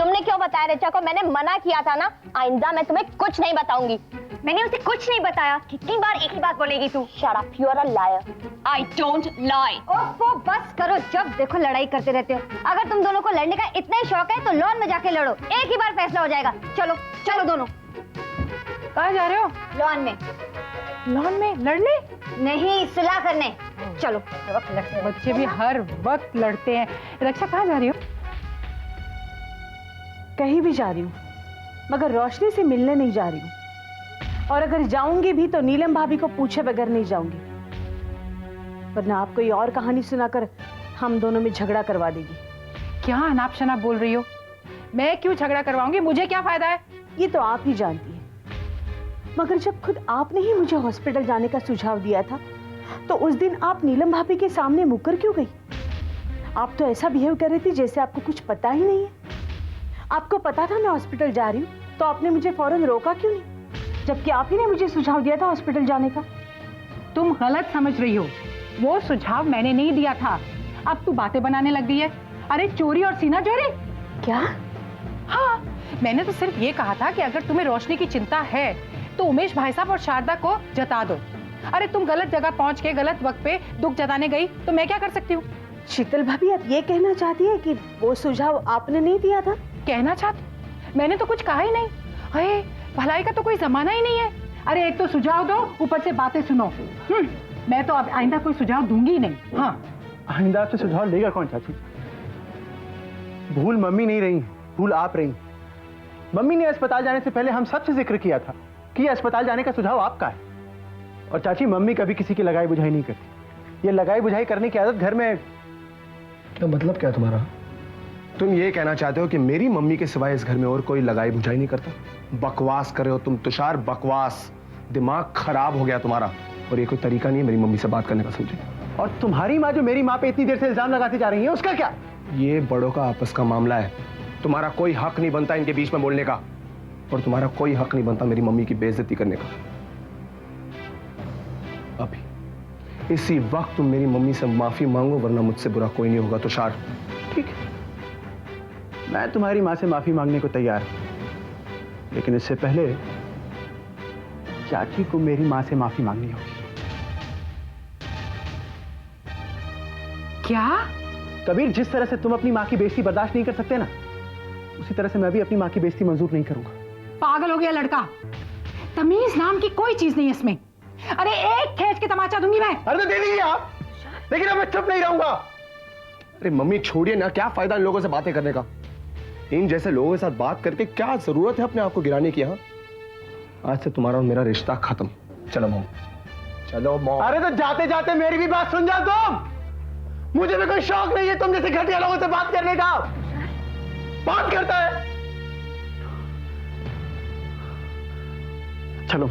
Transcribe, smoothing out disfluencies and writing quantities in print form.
तुमने क्यों बताया रिचा को? मैंने मना किया था ना, आइंदा मैं तुम्हें कुछ नहीं बताऊंगी। मैंने उसे कुछ नहीं बताया। कितनी बार एक ही बात बोलेगी तू? Shut up, you are a liar. I don't lie. ओफो बस करो, जब देखो लड़ाई करते रहते हो। अगर तुम दोनों को लड़ने का इतना ही शौक है तो लॉन में जाके लड़ो, एक ही बार फैसला हो जाएगा। चलो चलो दोनों। कहाँ जा रहे हो? लॉन में। लॉन में लड़ने? नहीं, सुलह करने। चलो बच्चे भी हर वक्त लड़ते हैं। रक्षा कहाँ जा रही हो? कहीं भी जा रही हूँ, मगर रोशनी से मिलने नहीं जा रही हूँ। और अगर जाऊंगी भी तो नीलम भाभी को पूछे बगैर नहीं जाऊंगी, वरना आप कोई और कहानी सुनाकर हम दोनों में झगड़ा करवा देगी। क्या अनाप शनाप बोल रही हो? मैं क्यों झगड़ा करवाऊंगी? मुझे क्या फायदा है? ये तो आप ही जानती हैं। मगर जब खुद आपने ही मुझे हॉस्पिटल जाने का सुझाव दिया था, तो उस दिन आप नीलम भाभी के सामने मुकर क्यों गई? आप तो ऐसा बिहेव कर रही थी जैसे आपको कुछ पता ही नहीं है। आपको पता था मैं हॉस्पिटल जा रही हूँ, तो आपने मुझे फौरन रोका क्यों नहीं? जबकि आप ही ने मुझे सुझाव दिया था हॉस्पिटल जाने का। तुम गलत समझ रही हो, वो सुझाव मैंने नहीं दिया था। अब तू बातें बनाने लग गई है। अरे चोरी और सीना चोरी? क्या? हाँ, मैंने तो सिर्फ ये कहा था कि अगर तुम्हें रोशनी की चिंता है तो उमेश भाई साहब और शारदा को जता दो। अरे तुम गलत जगह पहुंच के गलत वक्त पे दुख जताने गई तो मैं क्या कर सकती हूँ? शीतल भाभी, आप ये कहना चाहती है कि वो सुझाव आपने नहीं दिया था? कहना चाहती? मैंने तो कुछ कहा ही नहीं। अरे भलाई का तो कोई जमाना ही नहीं है। अरे एक तो सुझाव दो, ऊपर से बातें सुनो। मैं तो अब आइंदा कोई सुझाव दूंगी ही नहीं। हाँ, आइंदा आपसे सुझाव लेगा कौन चाची? भूल मम्मी नहीं रही, भूल आप रही। मम्मी ने अस्पताल जाने से पहले हम सबसे जिक्र किया था कि अस्पताल जाने का सुझाव आपका है। और चाची, मम्मी कभी किसी की लगाई बुझाई नहीं करती। ये लगाई बुझाई करने की आदत घर में। तो मतलब क्या तुम्हारा? तुम ये कहना चाहते हो कि मेरी मम्मी के सिवाय इस घर में और कोई लगाई बुझाई नहीं करता? बकवास कर रहे हो तुम तुषार, बकवास। दिमाग खराब हो गया तुम्हारा। और ये कोई तरीका नहीं है मेरी मम्मी से बात करने का, समझे? और तुम्हारी माँ जो मेरी माँ पे इतनी देर से इल्जाम लगाती जा रही है, उसका क्या? ये बड़ों का आपस का मामला है। तुम्हारा कोई हक नहीं बनता इनके बीच में बोलने का, और तुम्हारा कोई हक नहीं बनता मेरी मम्मी की बेइज्जती करने का। अभी इसी वक्त तुम मेरी मम्मी से माफी मांगो, वरना मुझसे बुरा कोई नहीं होगा तुषार। ठीक है, मैं तुम्हारी माँ से माफी मांगने को तैयार हूं, लेकिन इससे पहले चाची को मेरी माँ से माफी मांगनी होगी। क्या? कबीर, जिस तरह से तुम अपनी माँ की बेइज्जती बर्दाश्त नहीं कर सकते ना, उसी तरह से मैं भी अपनी माँ की बेइज्जती मंजूर नहीं करूंगा। पागल हो गया लड़का। तमीज नाम की कोई चीज नहीं है इसमें। अरे एक खींच के तमाचा दूंगी मैं। अरे तो दे दीजिए आप, लेकिन अब मैं चुप नहीं रहूंगा। अरे मम्मी छोड़िए ना, क्या फायदा इन लोगों से बातें करने का? इन जैसे लोगों के साथ बात करके क्या जरूरत है अपने आप को गिराने की? यहाँ आज से तुम्हारा और मेरा रिश्ता खत्म। चलो मॉम, चलो मॉम। अरे तो जाते जाते मेरी भी बात सुन जाओ तुम। मुझे भी कोई शौक नहीं है तुम जैसे घटिया लोगों से बात करने का। बात करता है। चलो